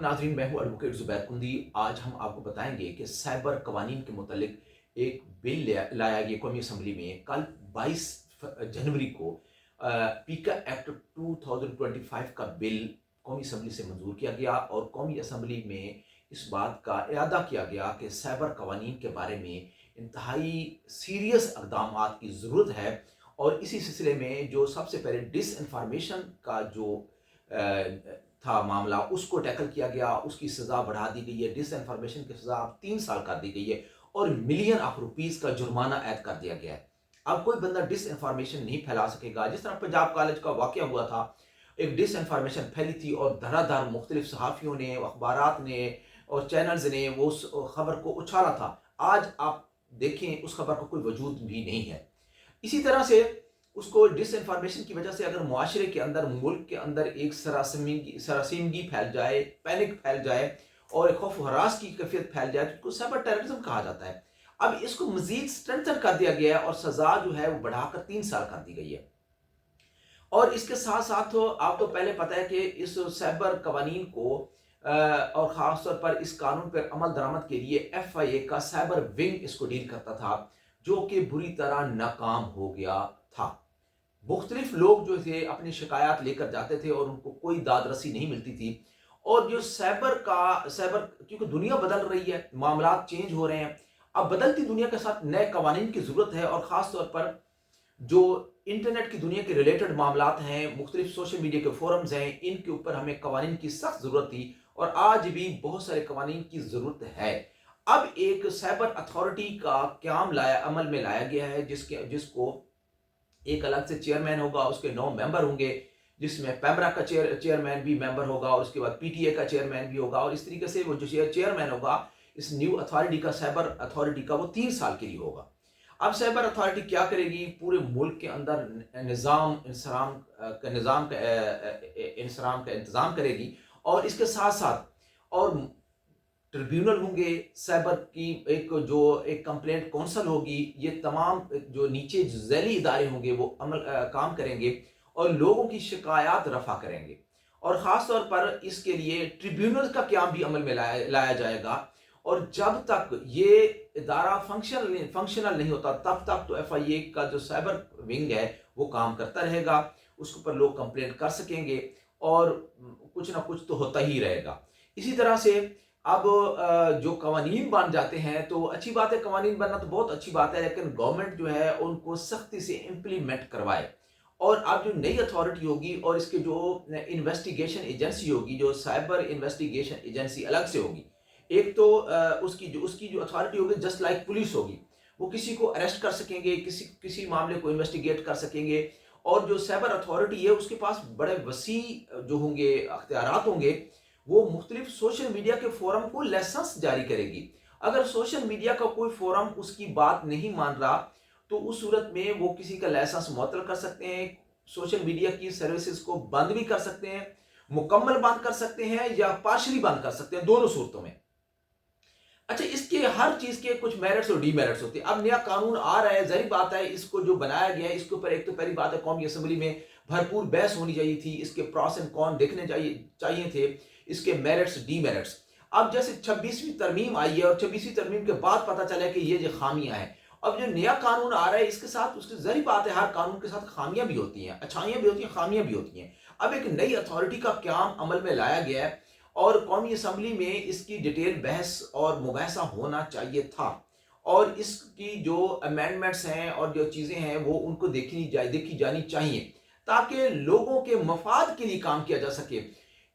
वालेकुम नाज़रीन, मैं हूँ एडवोकेट ज़ुबैर कुंदी। आज हम आपको बताएंगे कि साइबर कवानीन के मुतल्लिक एक बिल लाया गया कौमी असम्बली में। कल 22 जनवरी को पीका एक्ट 2025 का बिल कौमी असम्बली से मंजूर किया गया और कौमी असम्बली में इस बात का इरादा किया गया कि साइबर कवानीन के बारे में इंतहाई सीरियस इक़दाम की ज़रूरत है। और इसी सिलसिले में जो सबसे पहले डिसइंफॉर्मेशन का जो था मामला, उसको टैकल किया गया, उसकी सज़ा बढ़ा दी गई है। डिसइंफॉर्मेशन की सज़ा अब 3 साल कर दी गई है और मिलियन ऑफ रुपीज़ का जुर्माना ऐड कर दिया गया है। अब कोई बंदा डिसइंफॉर्मेशन नहीं फैला सकेगा। जिस तरह पंजाब कॉलेज का वाक़या हुआ था, एक डिसइंफॉर्मेशन फैली थी और धड़ाधड़ मुख्तलिफ सहाफ़ियों ने, अखबारात ने और चैनल्स ने वो उस खबर को उछाला था। आज आप देखें, उस खबर का कोई वजूद भी नहीं है। इसी तरह से उसको डिसइंफॉर्मेशन की वजह से अगर मुआशरे के अंदर, मुल्क के अंदर एक सरासीमगी फैल जाए, पैनिक फैल जाए और एक खौफ व हरास की कैफियत फैल जाए, तो उसको साइबर टेररिज्म कहा जाता है। अब इसको मजीद स्ट्रेंथन कर दिया गया है और सज़ा जो है वो बढ़ाकर 3 साल कर दी गई है। और इसके साथ साथ आपको पहले पता है कि इस साइबर कवानीन को और ख़ास तौर पर इस कानून पर अमल दरामद के लिए FIA का साइबर विंग इसको डील करता था, जो कि बुरी तरह नाकाम हो गया था। मुख्तलिफ लोग जो थे अपनी शिकायत लेकर जाते थे और उनको कोई दाद रसी नहीं मिलती थी। और जो साइबर क्योंकि दुनिया बदल रही है, मामलात चेंज हो रहे हैं। अब बदलती दुनिया के साथ नए कवानीन की ज़रूरत है और ख़ास तौर पर जो इंटरनेट की दुनिया के रिलेटेड मामलात हैं, मुख्तलिफ सोशल मीडिया के फोरम्स हैं, इनके ऊपर हमें कवानीन की सख्त ज़रूरत थी और आज भी बहुत सारे कवानीन की ज़रूरत है। अब एक साइबर अथॉरिटी का क़याम अमल में लाया गया है, जिसको एक अलग से चेयरमैन होगा, उसके 9 मेंबर होंगे, जिसमें पैमरा का चेयरमैन भी मेंबर होगा और उसके बाद PTA का चेयरमैन भी होगा। और इस तरीके से वो जो चेयरमैन होगा इस न्यू अथॉरिटी का, साइबर अथॉरिटी का, वो 3 साल के लिए होगा। अब साइबर अथॉरिटी क्या करेगी? पूरे मुल्क के अंदर निज़ाम का इंतज़ाम करेगी और इसके साथ साथ और ट्रिब्यूनल होंगे, साइबर की एक कंप्लेंट काउंसिल होगी। ये तमाम जो नीचे झैली इदारे होंगे वो काम करेंगे और लोगों की शिकायत रफा करेंगे। और ख़ास तौर पर इसके लिए ट्रिब्यूनल का क़याम भी अमल में लाया जाएगा। और जब तक ये इदारा फंक्शनल नहीं होता, तब तक तो FIA का जो साइबर विंग है वो काम करता रहेगा। उसके ऊपर लोग कंप्लेंट कर सकेंगे और कुछ ना कुछ तो होता ही रहेगा। इसी तरह से अब जो कवानीन बन जाते हैं तो अच्छी बात है, कवानीन बनना तो बहुत अच्छी बात है, लेकिन गवर्नमेंट जो है उनको सख्ती से इम्प्लीमेंट करवाए। और अब जो नई अथॉरिटी होगी और इसके जो इन्वेस्टिगेशन एजेंसी होगी, जो साइबर इन्वेस्टिगेशन एजेंसी अलग से होगी। एक तो उसकी जो अथॉरिटी होगी जस्ट लाइक पुलिस होगी, वो किसी को अरेस्ट कर सकेंगे, किसी मामले को इन्वेस्टिगेट कर सकेंगे। और जो साइबर अथॉरिटी है उसके पास बड़े वसी जो होंगे अख्तियारात होंगे। वो मुख्तलिफ सोशल मीडिया के फोरम को लाइसेंस जारी करेगी। अगर सोशल मीडिया का कोई फोरम उसकी बात नहीं मान रहा तो उस सूरत में वो किसी का लाइसेंस मुअत्तल कर सकते हैं, सोशल मीडिया की सर्विसेज को बंद भी कर सकते हैं, मुकम्मल बंद कर सकते हैं या पार्शली बंद कर सकते हैं, दोनों सूरतों में। अच्छा, इसके हर चीज के कुछ मेरिट्स और डीमेरिट्स होते हैं। अब नया कानून आ रहा है, जाहिर बात है इसको जो बनाया गया है इसके ऊपर एक तो पहली बात है कौमी असम्बली में भरपूर बहस होनी चाहिए थी, इसके प्रॉस एंड कॉन देखने चाहिए थे, इसके मेरिट्स डीमेरिट्स। अब जैसे 26वीं तरमीम आई है और 26वीं तरमीम के बाद पता चला कि ये जो खामियां हैं। अब जो नया कानून आ रहा है इसके साथ, उसकी जाहिर बात है हर कानून के साथ खामियां भी होती हैं, अच्छाइयां भी होती हैं, खामियां भी होती हैं। अब एक नई अथॉरिटी का क़याम अमल में लाया गया है और कौमी असम्बली में इसकी डिटेल बहस और मुबाहसा होना चाहिए था। और इसकी जो अमेंडमेंट्स हैं और जो चीज़ें हैं वो उनको देखी जानी चाहिए, ताकि लोगों के मफाद के लिए काम किया जा सके।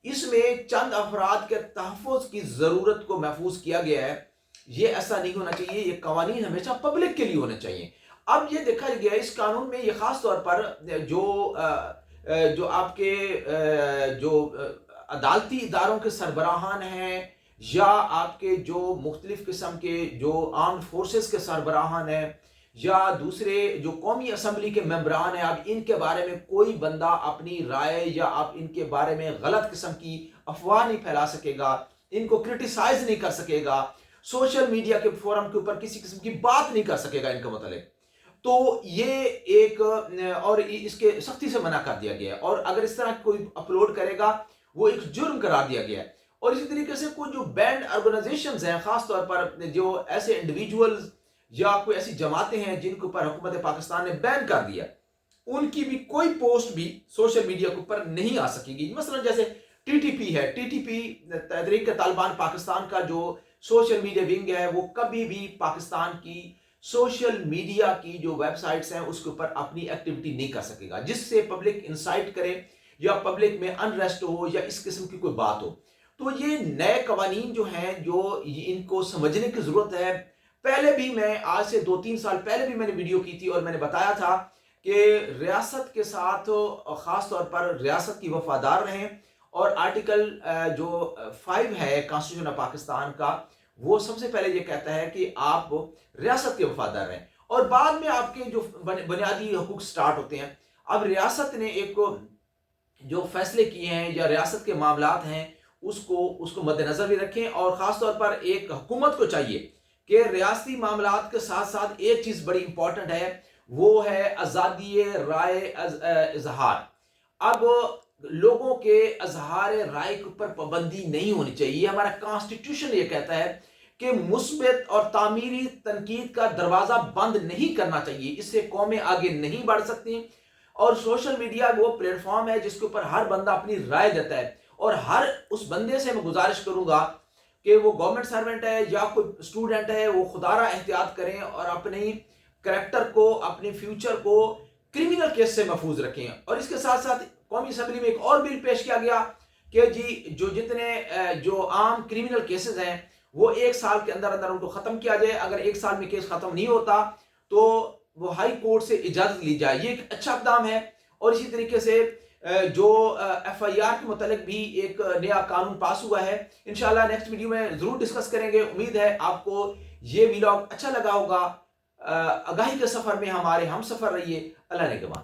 इसमें चंद अफराद के तहफ़्फ़ुज़ की ज़रूरत को महफूज किया गया है। ये ऐसा नहीं होना चाहिए, ये कवानीन हमेशा पब्लिक के लिए होने चाहिए। अब ये देखा गया इस कानून में, ये ख़ास तौर पर जो आपके अदालती इदारों के सरबराहान हैं या आपके जो मुख्तलिफ किस्म के जो आर्म्ड फोर्सेस के सरबराहान हैं या दूसरे जो कौमी असम्बली के मेंबरान हैं, अब इनके बारे में कोई बंदा अपनी राय या आप इनके बारे में गलत किस्म की अफवाह नहीं फैला सकेगा, इनको क्रिटिसाइज नहीं कर सकेगा, सोशल मीडिया के फोरम के ऊपर किसी किस्म की बात नहीं कर सकेगा इनके मतलब। तो ये एक और इसके सख्ती से मना कर दिया गया है और अगर इस तरह कोई अपलोड करेगा वो एक जुर्म करार दिया गया है। اور اسی طریقے سے کوئی جو بینڈ آرگنائزیشنز ہیں، خاص طور پر جو ایسے انڈیویجولز یا کوئی ایسی جماعتیں ہیں جن کے اوپر حکومت پاکستان نے بین کر دیا، ان کی بھی کوئی پوسٹ بھی سوشل میڈیا کے اوپر نہیں آ سکے گی. مثلا جیسے ٹی ٹی پی ہے، ٹی ٹی پی تحریک طالبان پاکستان کا جو سوشل میڈیا ونگ ہے، وہ کبھی بھی پاکستان کی سوشل میڈیا کی جو ویب سائٹس ہیں اس کے اوپر اپنی ایکٹیویٹی نہیں کر سکے گا جس سے پبلک انسائٹ کرے یا پبلک میں انریسٹ ہو یا اس قسم کی کوئی بات ہو. تو یہ نئے قوانین جو ہیں جو ان کو سمجھنے کی ضرورت ہے. پہلے بھی میں آج سے 2-3 سال پہلے بھی میں نے ویڈیو کی تھی اور میں نے بتایا تھا کہ ریاست کے ساتھ خاص طور پر ریاست کی وفادار رہیں، اور آرٹیکل جو 5 ہے کانسٹیٹیوشن آف پاکستان کا، وہ سب سے پہلے یہ کہتا ہے کہ آپ ریاست کے وفادار رہیں، اور بعد میں آپ کے جو بنیادی حقوق سٹارٹ ہوتے ہیں. اب ریاست نے ایک جو فیصلے کیے ہیں یا ریاست کے معاملات ہیں اس کو مد نظر بھی رکھیں، اور خاص طور پر ایک حکومت کو چاہیے کہ ریاستی معاملات کے ساتھ ساتھ ایک چیز بڑی امپورٹنٹ ہے، وہ ہے آزادی رائے اظہار. اب لوگوں کے اظہار رائے کے اوپر پابندی نہیں ہونی چاہیے. یہ ہمارا کانسٹیٹیوشن یہ کہتا ہے کہ مثبت اور تعمیری تنقید کا دروازہ بند نہیں کرنا چاہیے، اس سے قومیں آگے نہیں بڑھ سکتی. اور سوشل میڈیا وہ پلیٹ فارم ہے جس کے اوپر ہر بندہ اپنی رائے دیتا ہے، اور ہر اس بندے سے میں گزارش کروں گا کہ وہ گورنمنٹ سرونٹ ہے یا کوئی اسٹوڈنٹ ہے، وہ خدا را احتیاط کریں اور اپنی کریکٹر کو، اپنے فیوچر کو کرمینل کیس سے محفوظ رکھیں. اور اس کے ساتھ ساتھ قومی اسمبلی میں ایک اور بل پیش کیا گیا کہ جو جتنے جو عام کرمینل کیسز ہیں وہ 1 سال کے اندر اندر ان کو ختم کیا جائے. اگر 1 سال میں کیس ختم نہیں ہوتا تو وہ ہائی کورٹ سے اجازت لی جائے. یہ ایک اچھا اقدام ہے. اور اسی طریقے سے جو ایف آئی آر کے متعلق بھی ایک نیا قانون پاس ہوا ہے. انشاءاللہ نیکسٹ ویڈیو میں ضرور ڈسکس کریں گے. امید ہے آپ کو یہ ویلاگ اچھا لگا ہوگا. آگاہی کے سفر میں ہمارے ہم سفر رہیے. اللہ نگہبان.